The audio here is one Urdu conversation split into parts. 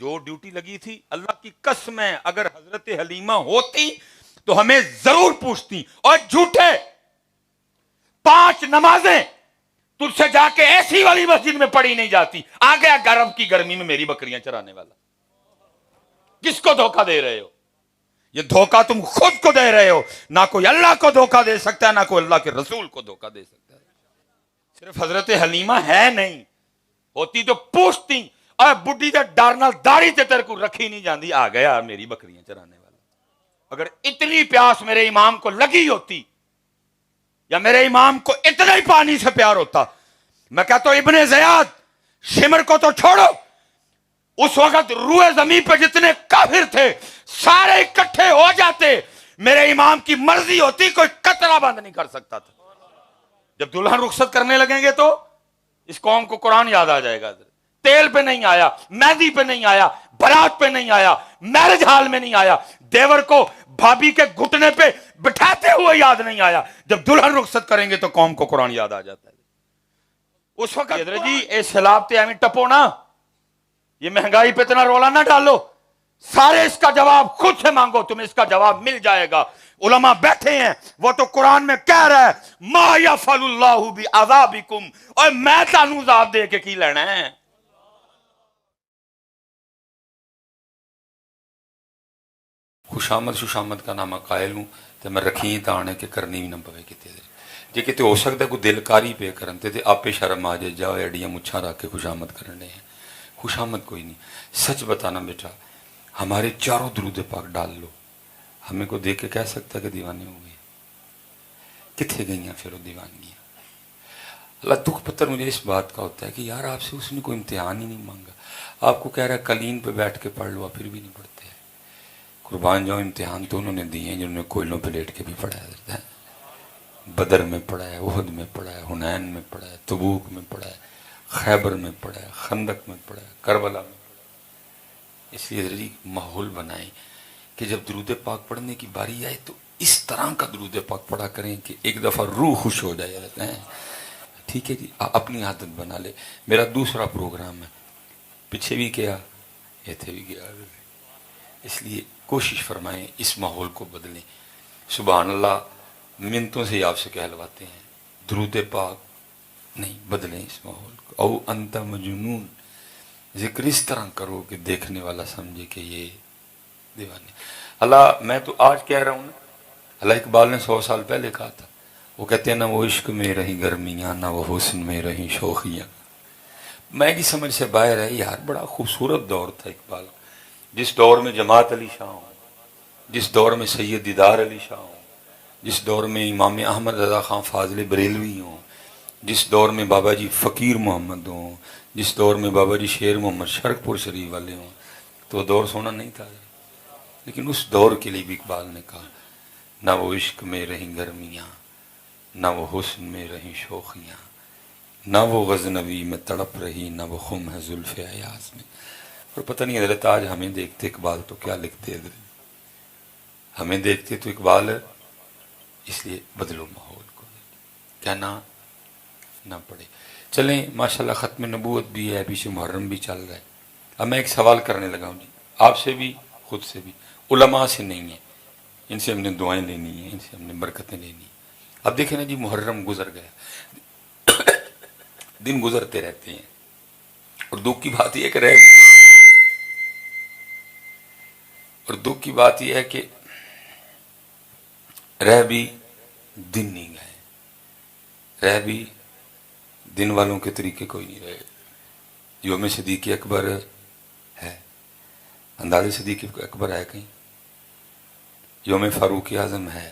جو ڈیوٹی لگی تھی اللہ کی قسم ہے اگر حضرت حلیمہ ہوتی تو ہمیں ضرور پوچھتی. اور جھوٹے 5 نمازیں تجھ سے جا کے ایسی والی مسجد میں پڑھی نہیں جاتی. آ گیا گرم کی گرمی میں میری بکریاں چرانے والا. کس کو دھوکہ دے رہے ہو؟ یہ دھوکہ تم خود کو دے رہے ہو. نہ کوئی اللہ کو دھوکہ دے سکتا ہے نہ کوئی اللہ کے رسول کو دھوکہ دے سکتا ہے. صرف حضرت حلیمہ ہے نہیں, ہوتی تو پوچھتی. اور بڈھی تے ڈر نال داڑھی تے تیرے کو رکھی نہیں جاندی. آ گیا میری بکریاں چرانے والا. اگر اتنی پیاس میرے امام کو لگی ہوتی یا میرے امام کو اتنا ہی پانی سے پیار ہوتا, میں کہتا ہوں ابن زیاد شمر کو تو چھوڑو, اس وقت روئے زمین پہ جتنے کافر تھے سارے اکٹھے ہو جاتے, میرے امام کی مرضی ہوتی کوئی قطرہ بند نہیں کر سکتا تھا. جب دلہن رخصت کرنے لگیں گے تو اس قوم کو قرآن یاد آ جائے گا. تیل پہ نہیں آیا, مہندی پہ نہیں آیا, برات پہ نہیں آیا, میرج ہال میں نہیں آیا, دیور کو بھابھی کے گھٹنے پہ بٹھاتے ہوئے یاد نہیں آیا. جب دلہن رخصت کریں گے تو قوم کو قرآن یاد آ جاتا ہے. اس وقت جی اے سیلاب تے ایویں ٹپو نا, یہ مہنگائی پہ اتنا رولا نہ ڈالو, سارے اس کا جواب خود سے مانگو, تمہیں اس کا جواب مل جائے گا. علماء بیٹھے ہیں, وہ تو قرآن میں کہہ رہا ہے ما یفعل اللہ بعذابکم, اور میں تانوں عذاب دے کے کی لینا ہے. خوشامد کا نامہ قائل ہوں تے میں رکھی تانے کہ کرنی بھی نہ پوے کتے دے. جے کتے ہو سکتا ہے کوئی دلکاری پہ کرن تے آپ شرم آ جائے, جاؤ ایڈیاں مچھاں رکھ کے خوشامد کرنے ہیں. خوشامد کوئی نہیں. سچ بتانا بیٹا, ہمارے چاروں درود پاک ڈال لو, ہمیں کو دیکھ کے کہہ سکتا کہ دیوانے ہو گئے. کتنے گئی ہیں پھر وہ دیوانگیاں. اللہ دکھ پتر مجھے اس بات کا ہوتا ہے کہ یار آپ سے اس نے کوئی امتحان ہی نہیں مانگا. آپ کو کہہ رہا ہے قلین پہ بیٹھ کے پڑھ لو, پھر بھی نہیں پڑھتے. قربان جاؤ, امتحان تو انہوں نے دیے ہیں جنہوں نے کوئلوں پہ لیٹ کے بھی پڑھا ہے. بدر میں پڑھا ہے, احد میں پڑھا ہے, حنین میں پڑھا ہے, تبوک میں پڑھا ہے, خیبر میں پڑھا ہے, خندق میں پڑھا ہے, کربلا میں پڑھا ہے. اس لیے ذریعہ ماحول بنائیں کہ جب درود پاک پڑھنے کی باری آئے تو اس طرح کا درود پاک پڑھا کریں کہ ایک دفعہ روح خوش ہو جائے. ٹھیک ہے جی, اپنی عادت بنا لے. میرا دوسرا پروگرام ہے, پیچھے بھی کیا ایتھے بھی کیا, اس لیے کوشش فرمائیں اس ماحول کو بدلیں. سبحان اللہ, منتوں سے آپ سے کہلواتے ہیں, درود پاک نہیں, بدلیں اس ماحول کو. او انت مجنون, ذکر اس طرح کرو کہ دیکھنے والا سمجھے کہ یہ دیوانے. اللہ میں تو آج کہہ رہا ہوں نا, اللہ اقبال نے 100 سال پہلے کہا تھا. وہ کہتے ہیں نہ وہ عشق میں رہیں گرمیاں نہ وہ حسن میں رہیں شوخیاں. میں کی سمجھ سے باہر ہے یار. بڑا خوبصورت دور تھا اقبال, جس دور میں جماعت علی شاہ ہوں, جس دور میں سید دیدار علی شاہ ہوں, جس دور میں امام احمد رضا خان فاضل بریلوی ہوں, جس دور میں بابا جی فقیر محمد ہوں, جس دور میں بابا جی شیر محمد شرک پور شریف والے ہوں, تو دور سونا نہیں تھا. لیکن اس دور کے لیے بھی اقبال نے کہا نہ وہ عشق میں رہیں گرمیاں نہ وہ حسن میں رہیں شوخیاں, نہ وہ غزنوی میں تڑپ رہی نہ وہ خم ہے زلف ایاز میں. اور پتہ نہیں حضرت آج ہمیں دیکھتے اقبال تو کیا لکھتے, ہمیں دیکھتے تو اقبال ہے. اس لیے بدلو ماحول کو, کہنا نہ پڑے. چلیں ماشاءاللہ ختم نبوت بھی ہے, پیچھے محرم بھی چل رہا ہے. اب میں ایک سوال کرنے لگا ہوں جی, آپ سے بھی خود سے بھی, علماء سے نہیں ہے, ان سے ہم نے دعائیں لینی ہیں, ان سے ہم نے برکتیں لینی ہیں. اب دیکھیں نا جی, محرم گزر گیا, دن گزرتے رہتے ہیں, اور دکھ کی بات یہ کہ رہ بھی دن نہیں گئے, رہ بھی دن والوں کے طریقے کوئی نہیں رہے. یوم صدیق اکبر ہے, انداز صدیق اکبر ہے کہیں. یوم فاروق اعظم ہے,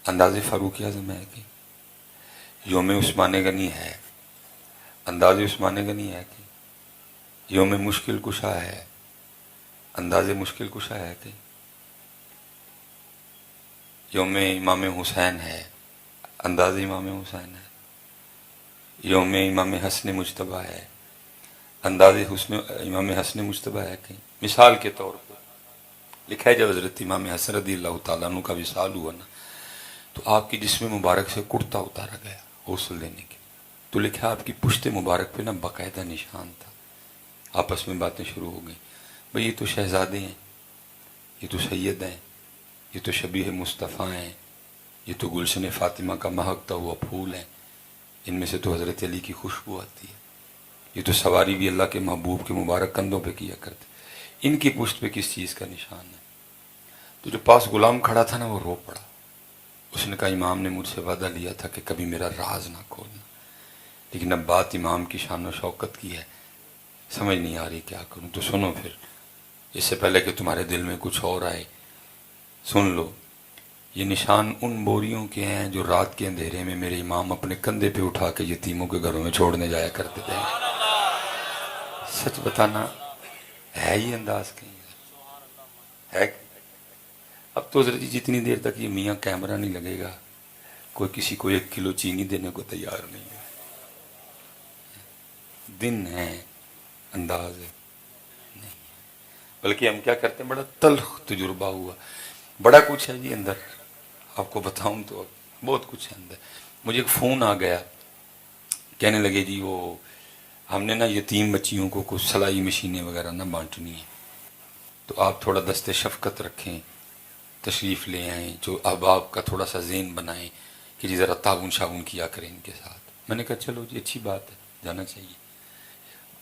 انداز فاروق اعظم ہے کہیں. یوم عثمان غنی ہے, انداز عثمان غنی ہے کہیں. یوم مشکل کشا ہے, انداز مشکل کشا ہے کہیں. یوم امام حسین ہے, انداز امام حسین ہے. یوم امام حسن مجتبیٰ ہے, انداز امام حسن مجتبیٰ ہے کہیں. مثال کے طور پر لکھا ہے جب حضرت امام حسن رضی اللہ تعالیٰ عنہ کا وصال ہوا نا, تو آپ کی جسم مبارک سے کرتا اتارا گیا غسل دینے کے. تو لکھا آپ کی پشت مبارک پہ نا باقاعدہ نشان تھا. آپس میں باتیں شروع ہو گئیں, بھئی یہ تو شہزادے ہیں، یہ تو سید ہیں، یہ تو شبیہ مصطفیٰ ہیں، یہ تو گلشن فاطمہ کا مہکتا ہوا پھول ہیں، ان میں سے تو حضرت علی کی خوشبو آتی ہے، یہ تو سواری بھی اللہ کے محبوب کے مبارک کندھوں پہ کیا کرتے، ان کی پشت پہ کس چیز کا نشان ہے؟ تو جو پاس غلام کھڑا تھا نا وہ رو پڑا. اس نے کہا امام نے مجھ سے وعدہ لیا تھا کہ کبھی میرا راز نہ کھولنا، لیکن اب بات امام کی شان و شوکت کی ہے، سمجھ نہیں آ رہی کیا کروں. تو سنو پھر، اس سے پہلے کہ تمہارے دل میں کچھ اور آئے، سن لو. یہ نشان ان بوریوں کے ہیں جو رات کے اندھیرے میں میرے امام اپنے کندھے پہ اٹھا کے یتیموں کے گھروں میں چھوڑنے جایا کرتے تھے. سچ بتانا، ہے یہ انداز کہیں ہے؟ اب تو حضرت جی جتنی دیر تک یہ میاں کیمرہ نہیں لگے گا، کوئی کسی کو 1 کلو چینی دینے کو تیار نہیں ہے. دن ہے، انداز ہے نہیں. بلکہ ہم کیا کرتے ہیں، بڑا تلخ تجربہ ہوا، بڑا کچھ ہے جی اندر، آپ کو بتاؤں تو بہت کچھ ہے اندر. مجھے ایک فون آ گیا، کہنے لگے جی وہ ہم نے نا یتیم بچیوں کو کچھ سلائی مشینیں وغیرہ نہ بانٹنی ہیں، تو آپ تھوڑا دست شفقت رکھیں، تشریف لے آئیں، جو احباب کا تھوڑا سا ذہن بنائیں کہ جی ذرا تعاون شاون کیا کریں ان کے ساتھ. میں نے کہا چلو جی اچھی بات ہے، جانا چاہیے.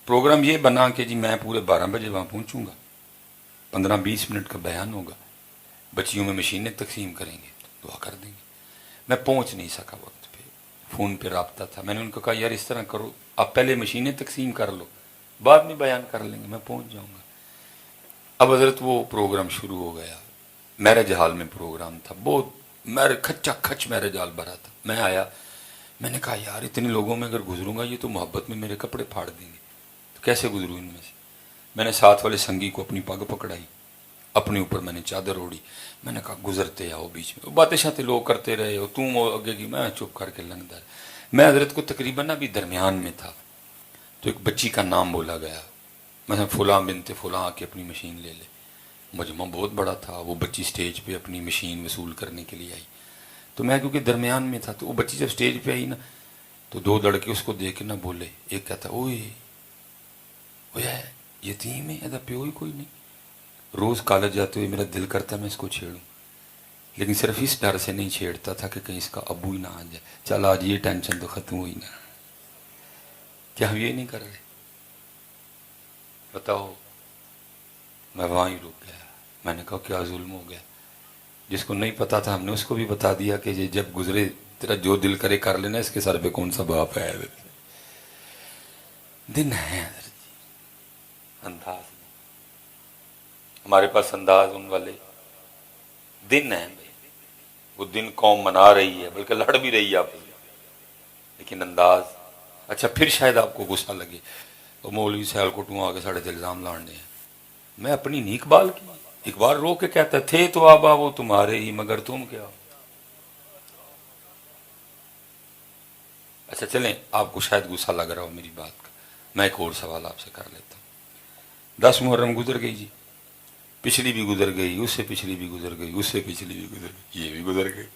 پروگرام یہ بنا کہ جی میں پورے 12 بجے وہاں پہنچوں گا، 15-20 منٹ کا بیان ہوگا، بچیوں میں مشینیں تقسیم کریں گے، دعا کر دیں گے. میں پہنچ نہیں سکا وقت پہ، فون پہ رابطہ تھا. میں نے ان کو کہا یار اس طرح کرو، آپ پہلے مشینیں تقسیم کر لو، بعد میں بیان کر لیں گے، میں پہنچ جاؤں گا. اب حضرت وہ پروگرام شروع ہو گیا، میرج ہال میں پروگرام تھا، بہت کھچا کھچ میرج ہال بھرا تھا. میں آیا، میں نے کہا یار اتنے لوگوں میں اگر گزروں گا یہ تو محبت میں میرے کپڑے پھاڑ دیں گے، تو کیسے گزروں ان میں سے. میں نے ساتھ والے سنگی کو اپنی پگ پکڑائی، اپنے اوپر میں نے چادر اوڑی. میں نے کہا گزرتے آؤ بیچ میں، باتیں شاتیں لوگ کرتے رہے ہو، تم آگے کی، میں چپ کر کے لنگدار. میں حضرت کو تقریباً ابھی درمیان میں تھا، تو ایک بچی کا نام بولا گیا، میں فلاں بنت فلاں آ کے اپنی مشین لے لے. مجمع بہت بڑا تھا، وہ بچی سٹیج پہ اپنی مشین وصول کرنے کے لیے آئی، تو میں کیونکہ درمیان میں تھا، تو وہ بچی جب سٹیج پہ آئی نا تو 2 لڑکے اس کو دیکھ کے نہ بولے. ایک کہتا اوئے اوئے یتیم ہے، ایسا پیو ہی کوئی نہیں. روز کالج جاتے ہوئے میرا دل کرتا میں اس کو چھیڑوں، لیکن صرف اس ڈر سے نہیں چھیڑتا تھا کہ کہیں اس کا ابو ہی نہ آ جائے. چل آج یہ ٹینشن تو ختم ہوئی نا. کیا ہم یہ نہیں کر رہے؟ بتاؤ. میں وہاں ہی رک گیا. میں نے کہا کیا ظلم ہو گیا، جس کو نہیں پتا تھا ہم نے اس کو بھی بتا دیا کہ یہ جب گزرے تیرا جو دل کرے کر لینا، اس کے سر پہ کون سا باپ ہے. دن ہے انداز میں، ہمارے پاس انداز ان والے دن ہیں. وہ دن قوم منا رہی ہے، بلکہ لڑ بھی رہی ہے آپ، لیکن انداز. اچھا پھر شاید آپ کو غصہ لگے، وہ مولوی سیال کوٹوں آگے ساڑھے الزام لانے ہیں. میں اپنی نہیں اقبال کی، اقبال رو کے کہتا تھے تو آبا وہ تمہارے ہی، مگر تم کیا ہو. اچھا چلیں، آپ کو شاید غصہ لگ رہا ہو میری بات کا، میں ایک اور سوال آپ سے کر لیتا ہوں. 10 محرم گزر گئی جی، پچھلی بھی گزر گئی، اس سے پچھلی بھی گزر گئی، اس سے پچھلی بھی گزر گئی، یہ بھی گزر گئی.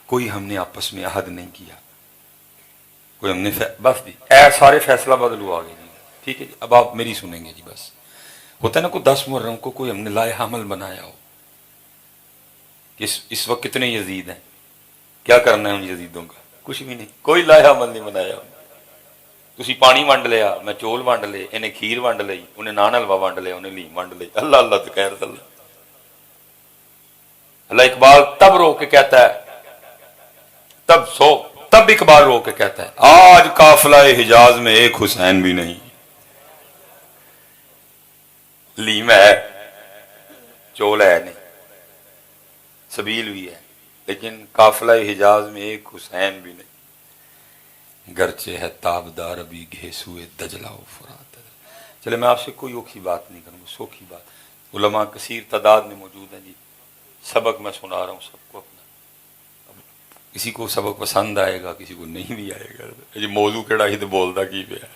کوئی ہم نے آپس میں عہد نہیں کیا، کوئی ہم نے بس جی سارے فیصلہ بدلو آ گئے جی. ٹھیک ہے جی، اب آپ میری سنیں گے جی. بس ہوتا ہے نا کوئی 10 محرم کو کوئی ہم نے لائحہ عمل بنایا ہو کہ اس وقت کتنے یزید ہیں، کیا کرنا ہے ان یزیدوں کا، کچھ بھی نہیں، کوئی لائحہ عمل نہیں بنایا. تسی پانی ونڈ لیا، میں چول ونڈ لے، انہیں کھیر ونڈ لئی، انہیں نان حلوہ ونڈ لیا، انہیں لیم ونڈ لئی. اللہ اللہ تو خیر اللہ. اللہ اقبال تب رو کے کہتا ہے، تب اقبال رو کے کہتا ہے آج قافلہ حجاز میں ایک حسین بھی نہیں. لیم ہے، چول ہے نہیں، سبیل بھی ہے، لیکن قافلہ حجاز میں ایک حسین بھی نہیں. گرچہ ہے تابدار ابھی گھیسوئے دجلہ و فرات. چلے میں آپ سے کوئی اوکھی بات نہیں کروں گا، سوکھی بات. علماء کثیر تعداد میں موجود ہیں جی، سبق میں سنا رہا ہوں سب کو اپنا. کسی کو سبق پسند آئے گا، کسی کو نہیں بھی آئے گا. یہ موضوع کیڑا ہی تو بولتا کی پیا،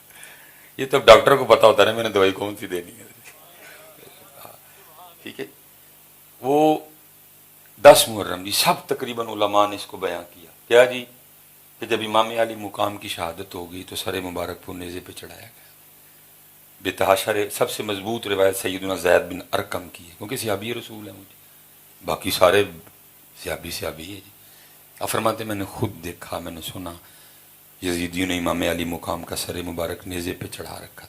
یہ تو ڈاکٹر کو پتا ہوتا ہے میں نے دوائی کون سی دینی ہے. ٹھیک ہے. وہ 10 محرم جی سب تقریباً علماء نے اس کو بیان کیا. کیا جی کہ جب امام علی مقام کی شہادت ہو گئی تو سر مبارک کو نیزے پہ چڑھایا گیا. بے تحاشا سب سے مضبوط روایت سیدنا زید بن ارقم کی ہے، کیونکہ صحابی رسول ہے مجھے، باقی سارے صحابی ہے جی۔ آپ فرماتے میں نے خود دیکھا، میں نے سنا، یزیدیوں نے امام علی مقام کا سر مبارک نیزے پہ چڑھا رکھا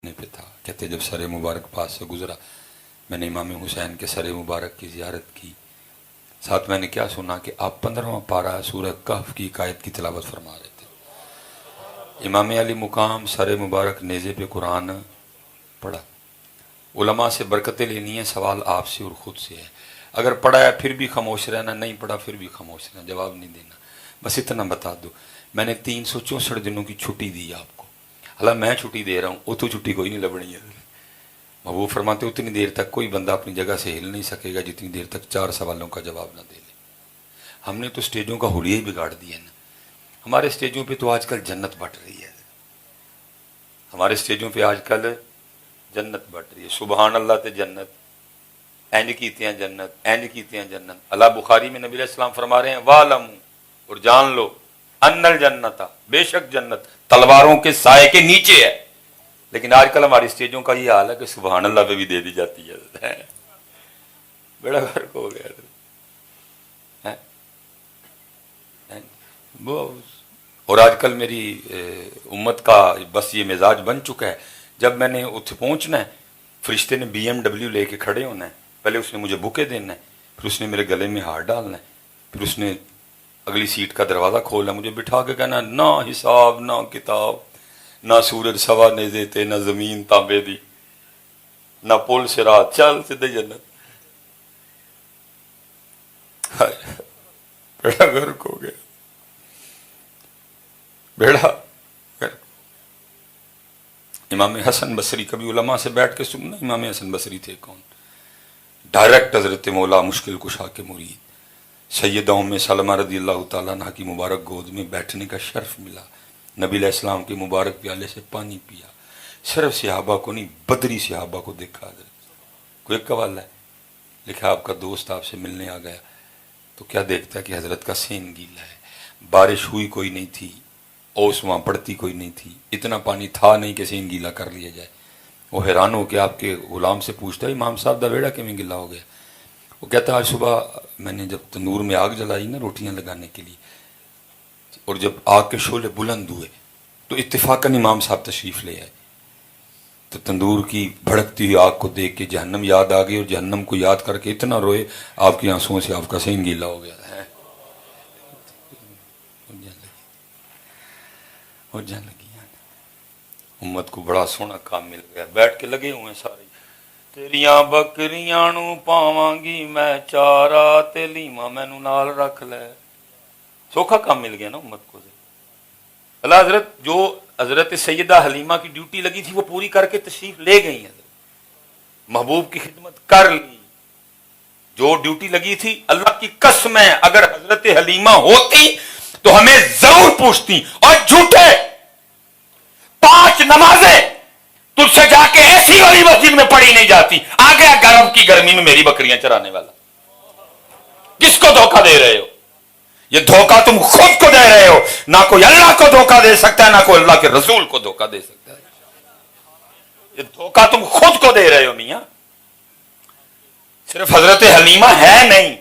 پہ تھا۔ کہتے جب سر مبارک پاس سے گزرا میں نے امام حسین کے سر مبارک کی زیارت کی، ساتھ میں نے کیا سنا کہ آپ 15واں پارہ سورہ کہف کی ایک آیت کی تلاوت فرما رہے تھے۔ امام علی مقام سر مبارک نیزے پہ قرآن پڑھا۔ علماء سے برکتیں لینی ہے، سوال آپ سے اور خود سے ہے۔ اگر پڑھا ہے پھر بھی خاموش رہنا، نہیں پڑھا پھر بھی خاموش رہنا، جواب نہیں دینا، بس اتنا بتا دو۔ میں نے 364 دنوں کی چھٹی دی آپ کو، حالانکہ میں چھٹی دے رہا ہوں، وہ تو چھٹی کوئی نہیں لبنی ہے۔ وہ فرماتے اتنی دیر تک کوئی بندہ اپنی جگہ سے ہل نہیں سکے گا جتنی دیر تک 4 سوالوں کا جواب نہ دے لے۔ ہم نے تو سٹیجوں کا حلیہ ہی بگاڑ دیا نا۔ ہمارے سٹیجوں پہ تو آج کل جنت بٹ رہی ہے، ہمارے سٹیجوں پہ آج کل جنت بٹ رہی ہے۔ سبحان اللہ تے جنت، اینج کیتے ہیں جنت، اینج کیتے ہیں جنت۔ اللہ بخاری میں نبی علیہ السلام فرما رہے ہیں وَعْلَمُوا، اور جان لو، ان الجنت، بے شک جنت تلواروں کے سائے کے نیچے ہے۔ لیکن آج کل ہماری اسٹیجوں کا یہ حال ہے کہ سبحان اللہ پہ بھی دے دی جاتی ہے، بڑا فرق ہو گیا۔ اور آج کل میری امت کا بس یہ مزاج بن چکا ہے، جب میں نے اتنے پہنچنا ہے فرشتے نے BMW لے کے کھڑے ہونا ہے، پہلے اس نے مجھے بکے دینا ہے، پھر اس نے میرے گلے میں ہاتھ ڈالنا ہے، پھر اس نے اگلی سیٹ کا دروازہ کھولنا، مجھے بٹھا کے کہنا نہ حساب نہ کتاب، نہ سورج سوا نیزے تے، نہ زمین تانبے دی، نہ پل صراط، چل سیدھے جنت۔ بیڑا غرق ہو گیا، بیڑا غرق۔ امام حسن بصری، کبھی علماء سے بیٹھ کے سننا، امام حسن بصری تھے کون؟ ڈائریکٹ حضرت مولا مشکل کشا کے مرید، سیدہ ام سلمہ رضی اللہ تعالیٰ عنہ کی مبارک گود میں بیٹھنے کا شرف ملا، نبی علیہ السلام کے مبارک پیالے سے پانی پیا، صرف صحابہ کو نہیں بدری صحابہ کو دیکھا۔ حضرت کوئی ایک حوالہ ہے لکھا آپ کا دوست آپ سے ملنے آ گیا تو کیا دیکھتا ہے کہ حضرت کا سین گیلا ہے، بارش ہوئی کوئی نہیں تھی، اوس وہاں پڑتی کوئی نہیں تھی، اتنا پانی تھا نہیں کہ سین گیلا کر لیا جائے۔ وہ حیران ہو کے آپ کے غلام سے پوچھتا ہے امام صاحب دا ویڑا کیوں گلا ہو گیا؟ وہ کہتا ہے آج صبح میں نے جب تندور میں آگ جلائی نا روٹیاں لگانے کے لیے، اور جب آگ کے شعلے بلند ہوئے تو اتفاقاً امام صاحب تشریف لے آئے، تو تندور کی بھڑکتی ہوئی آگ کو دیکھ کے جہنم یاد آ گئی، اور جہنم کو یاد کر کے اتنا روئے آپ کی آنسوؤں سے آپ کا سین گیلا ہو گیا ہے۔ اور جان لگی امت کو بڑا سونا کام مل گیا، بیٹھ کے لگے ہوئے سارے، تیریاں بکریاں نو پاواں گی میں چارہ تے لیما مینو نال رکھ لے۔ سوکھا کام مل گیا نا امت کو۔ اللہ حضرت جو حضرت سیدہ حلیمہ کی ڈیوٹی لگی تھی وہ پوری کر کے تشریف لے گئی ہیں، محبوب کی خدمت کر لی، جو ڈیوٹی لگی تھی اللہ کی قسم ہے اگر حضرت حلیمہ ہوتی تو ہمیں ضرور پوچھتی، اور جھوٹے 5 نمازیں تجھ سے جا کے ایسی والی مسجد میں پڑھی نہیں جاتی، آ گیا گرم کی گرمی میں میری بکریاں چرانے والا۔ کس کو دھوکہ دے رہے ہو؟ یہ دھوکہ تم خود کو دے رہے ہو، نہ کوئی اللہ کو دھوکہ دے سکتا ہے، نہ کوئی اللہ کے رسول کو دھوکہ دے سکتا ہے، یہ دھوکہ تم خود کو دے رہے ہو میاں۔ صرف حضرت حلیمہ ہے نہیں،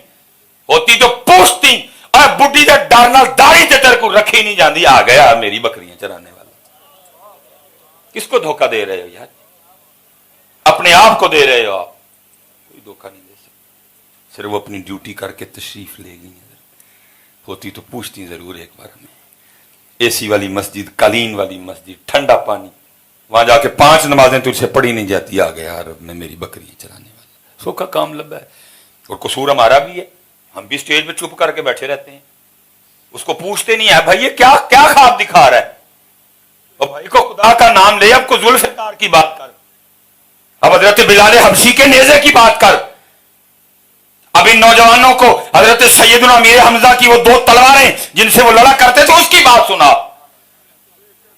ہوتی تو پوچھتی، اور بڈھی کا ڈارنا داڑھی تے تیرے کو رکھی نہیں جاندی، آ گیا میری بکریاں چرانے والا۔ کس کو دھوکہ دے رہے ہو یار؟ اپنے آپ کو دے رہے ہو آپ، کوئی دھوکہ نہیں دے سکتا۔ صرف وہ اپنی ڈیوٹی کر کے تشریف لے گئی، ہوتی تو پوچھتی ضرور ایک بار ہمیں۔ اے سی والی مسجد، قالین والی مسجد، ٹھنڈا پانی، وہاں جا کے 5 نمازیں تجھ سے پڑھی نہیں جاتی، آ گیا عرب میں میری بکریاں چرانے والا۔ سوکھا کام لبا ہے، اور قصور ہمارا بھی ہے، ہم بھی اسٹیج پہ چپ کر کے بیٹھے رہتے ہیں، اس کو پوچھتے نہیں ہے بھائی یہ کیا خواب دکھا رہا ہے؟ اور بھائی کو خدا کا نام لے، اب کو ذوالفقار کی بات کر، اب حضرت بلال حبشی کے نیزے کی بات کر، اب ان نوجوانوں کو حضرت سیدنا امیر حمزہ کی وہ 2 تلواریں جن سے وہ لڑا کرتے تھے اس کی بات سنا،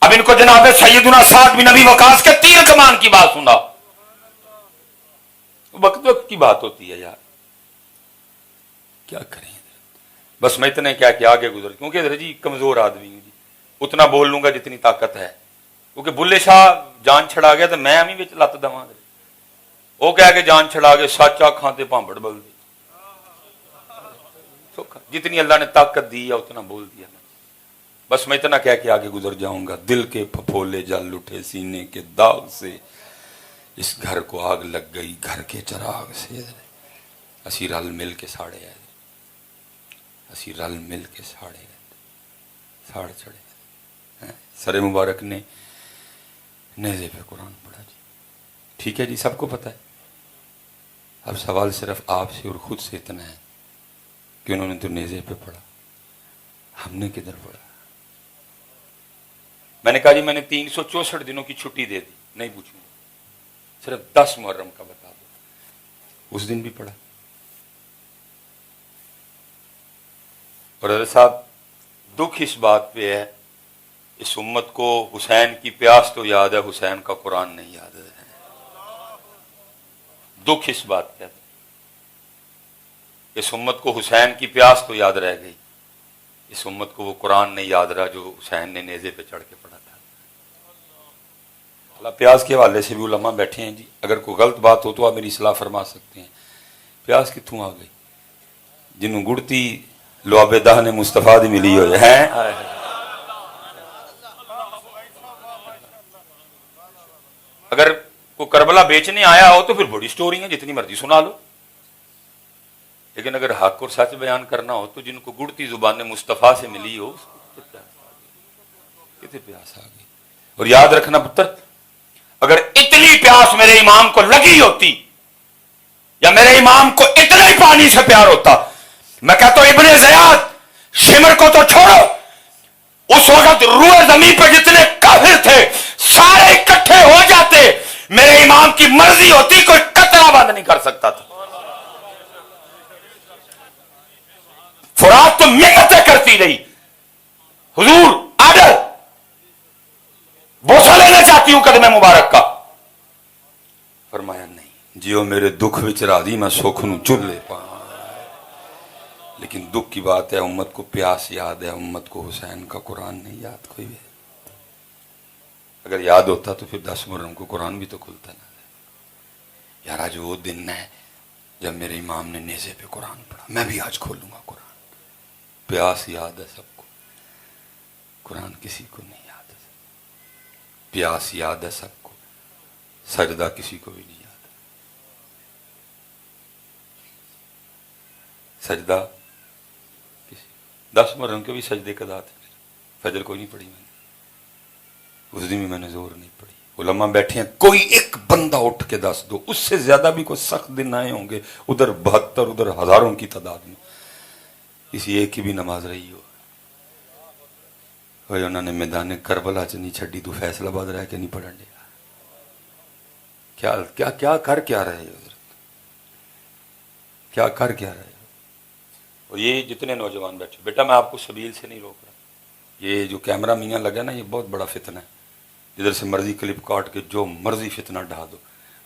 اب ان کو جناب سیدنا سعد بن ابی وقاص کے تیر کمان کی بات سنا۔ وقت کی بات ہوتی ہے یار، کیا کریں؟ بس میں اتنے کیا کہ آگے گزر، کیونکہ حضرت جی کمزور آدمی ہوں جی، اتنا بول لوں گا جتنی طاقت ہے، کیونکہ بلے شاہ جان چھڑا گیا تو میں بھی بچ لت دواں وہ کہہ کے جان چھڑا گئے سچ آکھاں تے پانبڑ بل دی جتنی اللہ نے طاقت دی ہے اتنا بول دیا میں بس میں اتنا کہہ کے آگے گزر جاؤں گا دل کے پھپھولے جل اٹھے سینے کے داغ سے اس گھر کو آگ لگ گئی گھر کے چراغ سے اسی رل مل کے ساڑے آئے اسی رل مل کے ساڑے گئے ساڑ چڑھے سر مبارک نے نیزے پہ قرآن پڑھا جی ٹھیک ہے جی سب کو پتہ ہے اب سوال صرف آپ سے اور خود سے اتنا ہے کہ انہوں نے تو نیزے پہ پڑھا ہم نے کدھر پڑھا میں نے کہا جی میں نے 364 دنوں کی چھٹی دے دی نہیں پوچھوں گا صرف 10 محرم کا بتا دو اس دن بھی پڑھا اور حضرت صاحب دکھ اس بات پہ ہے اس امت کو حسین کی پیاس تو یاد ہے حسین کا قرآن نہیں یاد ہے دکھ اس بات پہ اس امت کو حسین کی پیاس تو یاد رہ گئی اس امت کو وہ قرآن نہیں یاد رہا جو حسین نے نیزے پہ چڑھ کے پڑھا تھا اللہ پیاس کے حوالے سے بھی علماء بیٹھے ہیں جی اگر کوئی غلط بات ہو تو آپ میری اصلاح فرما سکتے ہیں پیاس کتوں آ گئی جنہوں گڑتی لعاب دہن مصطفیٰ دی ملی ہوئے ہیں اگر کوئی کربلا بیچنے آیا ہو تو پھر بڑی سٹوری ہیں جتنی مرضی سنا لو لیکن اگر حق اور سچ بیان کرنا ہو تو جن کو گڑتی زبان مصطفیٰ سے ملی ہو اس کو کتنے پیاس آ گئی اور یاد رکھنا پتر اگر اتنی پیاس میرے امام کو لگی ہوتی یا میرے امام کو اتنا ہی پانی سے پیار ہوتا میں کہتا ہوں ابن زیاد شمر کو تو چھوڑو اس وقت روئے زمین پر جتنے کافر تھے سارے اکٹھے ہو جاتے میرے امام کی مرضی ہوتی کوئی قطرہ بند نہیں کر سکتا تھا فرات تو محنتیں کرتی رہی حضور آڈر بوسہ لینا چاہتی ہوں قدم مبارک کا فرمایا نہیں جیو میرے دکھ وچ راضی میں سکھ نو چل لے پا لیکن دکھ کی بات ہے امت کو پیاس یاد ہے امت کو حسین کا قرآن نہیں یاد کوئی بھی اگر یاد ہوتا تو پھر 10 محرم کو قرآن بھی تو کھلتا نہ یار آج وہ دن ہے جب میرے امام نے نیزے پہ قرآن پڑھا میں بھی آج کھولوں گا قرآن پیاس یاد ہے سب کو قرآن کسی کو نہیں یاد ہے پیاس یاد ہے سب کو سجدہ کسی کو بھی نہیں یاد سجدہ کسی 10 محرم کے بھی سجدے کا دات ہے فجر کوئی نہیں پڑھی میں نے اس دن بھی میں نے زور نہیں پڑھی علماء بیٹھے ہیں کوئی ایک بندہ اٹھ کے دس دو اس سے زیادہ بھی کوئی سخت دن آئے ہوں گے ادھر 72 ادھر ہزاروں کی تعداد میں کسی ایک کی بھی نماز رہی ہو وہی انہوں نے میدان کربلا چ نہیں چھڈی تو فیصلہ آباد رہ کے نہیں پڑھن دیا کیا کیا کیا کر کیا رہے ہو کیا کر کیا رہے ہو اور یہ جتنے نوجوان بیٹھے بیٹا میں آپ کو سبیل سے نہیں روک رہا یہ جو کیمرہ میاں لگا نا یہ بہت بڑا فتنہ ہے جدھر سے مرضی کلپ کاٹ کے جو مرضی فتنہ ڈھا دو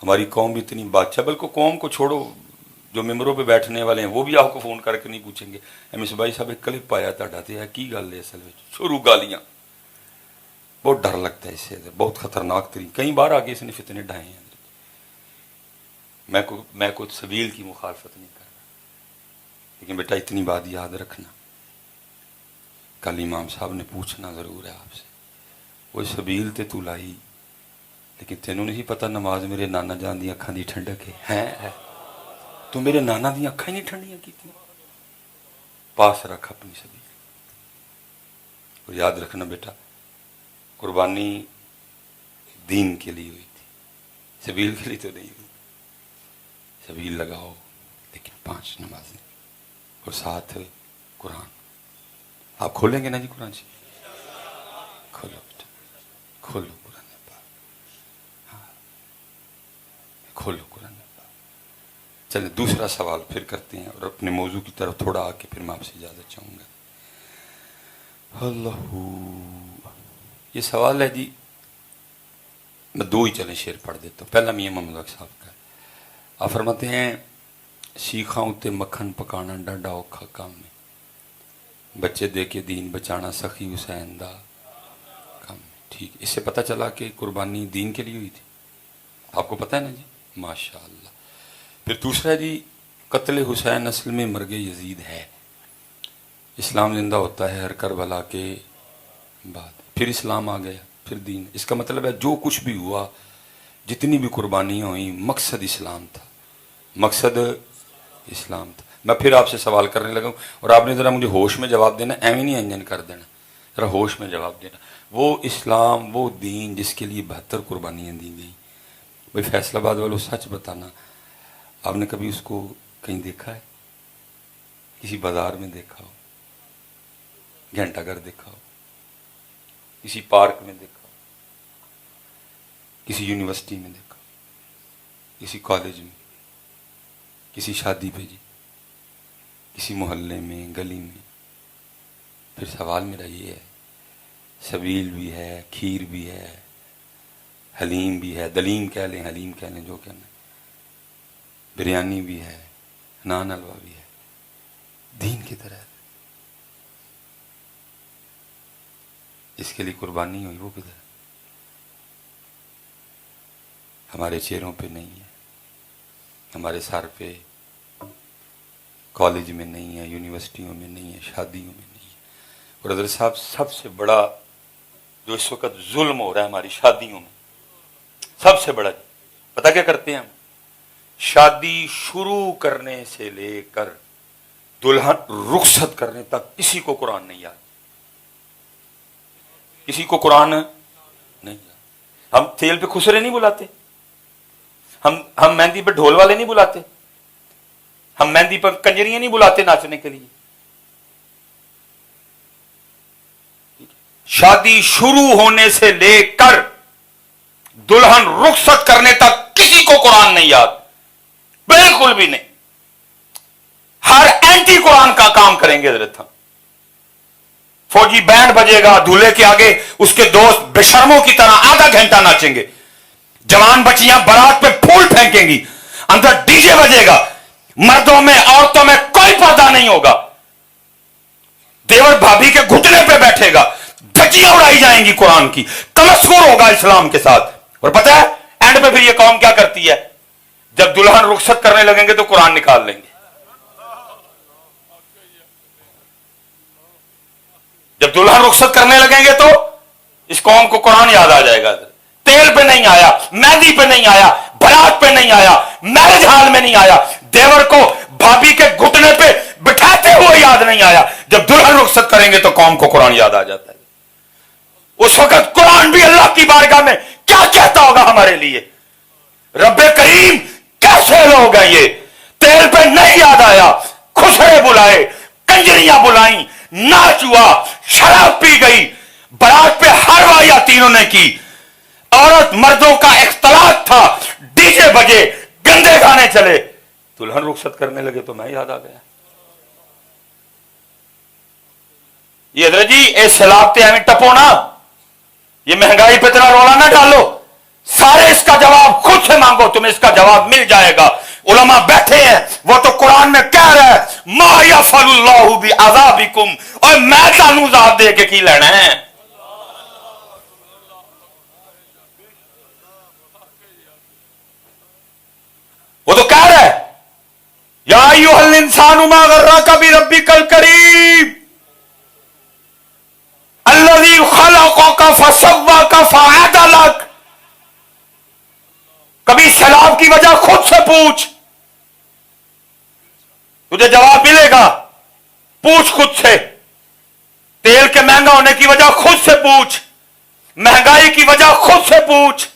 ہماری قوم بھی اتنی بادشاہ بلکہ قوم کو چھوڑو جو ممبروں پہ بیٹھنے والے ہیں وہ بھی آپ کو فون کر کے نہیں پوچھیں گے ایم ایس بھائی صاحب ایک کلپ پایا تھا ڈھاتے ہیں کی گل ہے اصل میں شروع گالیاں بہت ڈر لگتا ہے اس سے بہت خطرناک ترین کئی بار آگے اس نے فتنے ڈھائے ہیں میں کوئی سبیل کی مخالفت نہیں کر رہا لیکن بیٹا اتنی بات یاد رکھنا کل امام صاحب نے پوچھنا ضرور ہے آپ سے وہ سبیل تے تو لائی لیکن تینوں نہیں پتا نماز میرے نانا جان دی اکھاں دی ٹھنڈک ہے تو میرے نانا دی اکھاں ہی نہیں ٹھنڈیاں کیتی پاس رکھ اپنی سبیل اور یاد رکھنا بیٹا قربانی دین کے لیے ہوئی تھی سبیل کے لیے تو نہیں ہوئی سبیل لگاؤ لیکن 5 نمازیں اور ساتھ قرآن آپ کھولیں گے نا جی قرآن سے کھولو بیٹا کھولو قرآن پاک ہاں کھولو قرآن پاک چلیں دوسرا سوال پھر کرتے ہیں اور اپنے موضوع کی طرف تھوڑا آ کے پھر میں آپ سے اجازت چاہوں گا اللہ یہ سوال ہے جی میں 2 ہی چلیں شعر پڑھ دیتا ہوں پہلا میاں محمد حق صاحب کا ہے آپ فرماتے ہیں شیخاں اتے مکھن پکانا ڈاڈا اوکھا کام میں بچے دے کے دین بچانا سخی حسین دا کام میں ٹھیک، اس سے پتہ چلا کہ قربانی دین کے لیے ہوئی تھی، آپ کو پتہ ہے نا جی، ماشاء اللہ۔ پھر دوسرا جی، قتل حسین اصل میں مرگ یزید ہے، اسلام زندہ ہوتا ہے ہر کربلا کے بعد، پھر اسلام آ گیا، پھر دین۔ اس کا مطلب ہے جو کچھ بھی ہوا، جتنی بھی قربانیاں ہوئیں، مقصد اسلام تھا، مقصد اسلام تھا۔ میں پھر آپ سے سوال کرنے لگا ہوں، اور آپ نے ذرا مجھے ہوش میں جواب دینا، ایویں نہیں انجن کر دینا، ذرا ہوش میں جواب دینا۔ وہ اسلام، وہ دین جس کے لیے 72 قربانیاں دی گئیں، بھائی فیصل آباد والوں سچ بتانا، آپ نے کبھی اس کو کہیں دیکھا ہے؟ کسی بازار میں دیکھا ہو، گھنٹہ گھر دیکھا ہو، کسی پارک میں دیکھا ہو، کسی یونیورسٹی میں دیکھا ہو، کسی کالج میں، کسی شادی پہ جی، کسی محلے میں، گلی میں؟ پھر سوال میرا یہ ہے، سبیل بھی ہے، کھیر بھی ہے، حلیم بھی ہے، دلیم کہہ لیں، حلیم کہہ لیں، جو کہنا ہے، بریانی بھی ہے، نان حلوہ بھی ہے، دین کی طرح اس کے لیے قربانی ہوئی، وہ کدھر؟ ہمارے چہروں پہ نہیں ہے، ہمارے سر پہ، کالج میں نہیں ہے، یونیورسٹیوں میں نہیں ہے، شادیوں میں نہیں ہے۔ اور حضرت صاحب، سب سے بڑا جو اس وقت ظلم ہو رہا ہے ہماری شادیوں میں، سب سے بڑا، پتہ کیا کرتے ہیں ہم؟ شادی شروع کرنے سے لے کر دلہن رخصت کرنے تک کسی کو قرآن نہیں یاد، کسی کو قرآن نہیں یاد۔ ہم تیل پہ خسرے نہیں بلاتے، ہم مہندی پہ ڈھول والے نہیں بلاتے، ہم مہندی پر کنجریاں نہیں بلاتے ناچنے کے لیے۔ شادی شروع ہونے سے لے کر دلہن رخصت کرنے تک کسی کو قرآن نہیں یاد، بالکل بھی نہیں۔ ہر اینٹی قرآن کا کام کریں گے حضرت ہم۔ فوجی بینڈ بجے گا، دولہے کے آگے اس کے دوست بے شرموں کی طرح آدھا گھنٹہ ناچیں گے، جوان بچیاں بارات پہ پھول پھینکیں گی، اندر ڈی جے بجے گا، مردوں میں عورتوں میں کوئی پردہ نہیں ہوگا، دیور بھابھی کے گھٹنے پہ بیٹھے گا، دھجیاں اڑائی جائیں گی قرآن کی، تمسخر ہوگا اسلام کے ساتھ۔ اور پتہ ہے اینڈ پہ پھر یہ قوم کیا کرتی ہے؟ جب دلہن رخصت کرنے لگیں گے تو قرآن نکال لیں گے، جب دلہن رخصت کرنے لگیں گے تو اس قوم کو قرآن یاد آ جائے گا۔ تیل پہ نہیں آیا، مہندی پہ نہیں آیا، بارات پہ نہیں آیا، میرج ہال میں نہیں آیا، دیور کو بھابھی کے گھٹنے پہ بٹھاتے ہوئے یاد نہیں آیا، جب دلہن رخصت کریں گے تو قوم کو قرآن یاد آ جاتا ہے۔ اس وقت قرآن بھی اللہ کی بارگاہ میں کیا کہتا ہوگا ہمارے لیے؟ رب کریم کیسے لوگ ہیں یہ؟ تیل پہ نہیں یاد آیا، خسرے بلائے، کنجریاں بلائیں، ناچ ہوا، شراب پی گئی، بارات پہ ہر واحد تینوں نے کی، عورت مردوں کا اختلاط تھا، ڈی جے بجے، گندے گانے چلے، دلہن رخصت کرنے لگے تو میں یاد آ گیا۔ یہ حضرت جی اے سیلاب ہمیں ٹپو نا، یہ مہنگائی پہ اتنا رولا نہ ڈالو، سارے اس کا جواب خود سے مانگو، تمہیں اس کا جواب مل جائے گا۔ علماء بیٹھے ہیں، وہ تو قرآن میں کہہ رہا ہے ما یفعل اللہ بعذابکم، اور میں تانوں عذاب دے کے کی لینا ہے۔ وہ تو کہہ رہا ہے یا ایھا الانسان ما غرک بربک الکریم الذی خلقک فسواک فعدلک۔ کبھی سیلاب کی وجہ خود سے پوچھ، تجھے جواب ملے گا، پوچھ خود سے۔ تیل کے مہنگا ہونے کی وجہ خود سے پوچھ، مہنگائی کی وجہ خود سے پوچھ،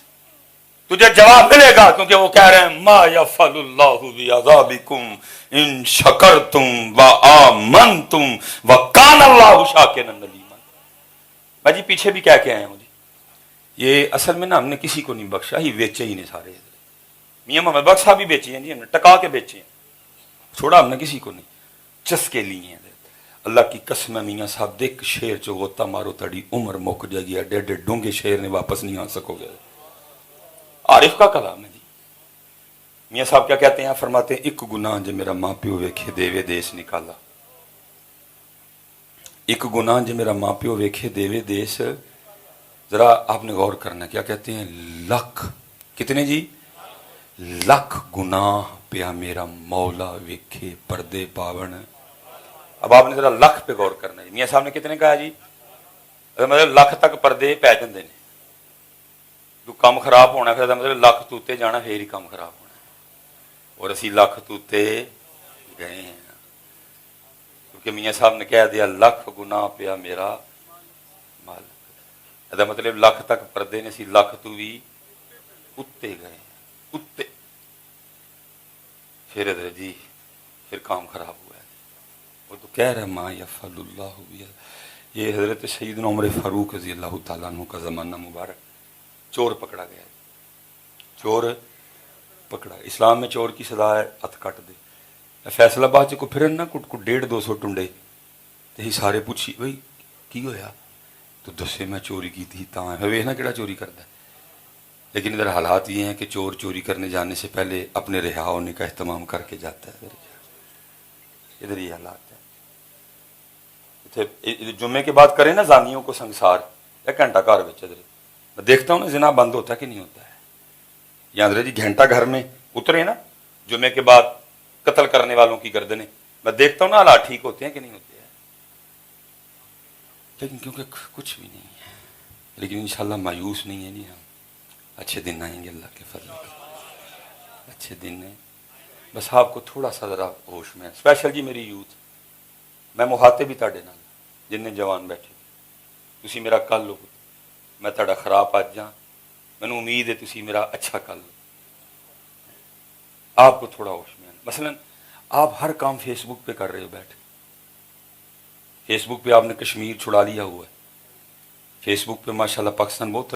تجھے جواب ملے گا، کیونکہ وہ کہہ رہے ہیں ما یفعل اللہ بعذابکم ان شکرتم وآمنتم وکان اللہ شاکرا علیما۔ بھائی جی پیچھے بھی کیا کہہ آئے ہیں مجھے، یہ اصل میں نا ہم نے کسی کو نہیں بخشا، ہی بیچے ہی نہیں سارے، میاں محمد بخش صاحب بھی بیچے ہیں جی، ہم نے ٹکا کے بیچے ہیں، چھوڑا ہم نے کسی کو نہیں، چسکے لیے ہیں۔ اللہ کی قسم ہے میاں صاحب، دیکھ شیر چو غوطہ مارو تڑی عمر مک جائے گی، ڈیڑھ ڈیڑھ ڈونگے شیر نے واپس نہیں آ سکو گے۔ عارف کا کلام ہے جی۔ میاں صاحب کیا کہتے ہیں؟ فرماتے ہیں ایک گناہ جے میرا ماں پیو ویکھے دیوے دیس نکالا، ایک گناہ جے میرا ماں پیو ویکھے دیوے دیس ذرا آپ نے غور کرنا کیا کہتے ہیں لکھ کتنے جی لکھ گناہ پیا میرا مولا ویکھے پردے پاون اب آپ نے ذرا لکھ پہ غور کرنا ہے میاں صاحب نے کتنے کہا جی مطلب لکھ تک پردے پی جاندے نے تو کام خراب ہونا پھر مطلب لکھ توتے جانا پھر ہی کام خراب ہونا اور اسی لکھ توتے گئے ہیں کیونکہ میاں صاحب نے کہہ دیا لکھ گناہ پیا میرا مال مطلب لکھ تک پردے نے سی لکھ تو بھی اتے گئے اتے پھر ادھر جی پھر کام خراب ہوا ہے وہ تو کہہ رہا ما یفعل اللہ بی یہ حضرت سیدنا عمر فاروق رضی اللہ تعالیٰ عنہ کا زمانہ مبارک چور پکڑا گیا چور پکڑا اسلام میں چور کی سزا ہے ہتھ کٹ دے فیصلہ باد کو پھرن نہ کٹ 150-200 ٹنڈے تو ہی سارے پوچھی بھائی کی ہویا تو دسے میں چوری کی تھی تاں ہے نا کہڑا چوری کرتا ہے لیکن ادھر حالات یہ ہیں کہ چور چوری کرنے جانے سے پہلے اپنے رہا ہونے کا اہتمام کر کے جاتا ہے ادھر یہ حالات ہے جمعے کے بعد کریں نا زانیوں کو سنسار 1 گھنٹہ گھر میں میں دیکھتا ہوں نا زنا بند ہوتا ہے کہ نہیں ہوتا ہے یا ادھر جی گھنٹہ گھر میں اترے نا جمعے کے بعد قتل کرنے والوں کی گردنیں میں دیکھتا ہوں نا حالات ٹھیک ہوتے ہیں کہ نہیں ہوتے ہیں لیکن کیونکہ کچھ بھی نہیں ہے لیکن انشاءاللہ مایوس نہیں ہے نہیں ہم اچھے دن آئیں گے اللہ کے فضل کے اچھے دن ہیں بس آپ کو تھوڑا سا ذرا ہوش میں اسپیشل جی میری یوتھ میں مخاطب بھی تاڑے نال جن جوان بیٹھے تسی میرا کل لو میں تاڑا خراب آج جاں میں امید ہے تسی میرا اچھا کل لو آپ کو تھوڑا ہوش میں مثلا آپ ہر کام فیس بک پہ کر رہے ہو بیٹھے فیس بک پہ آپ نے کشمیر چھڑا لیا ہوا ہے فیس بک پہ ماشاءاللہ پاکستان بہت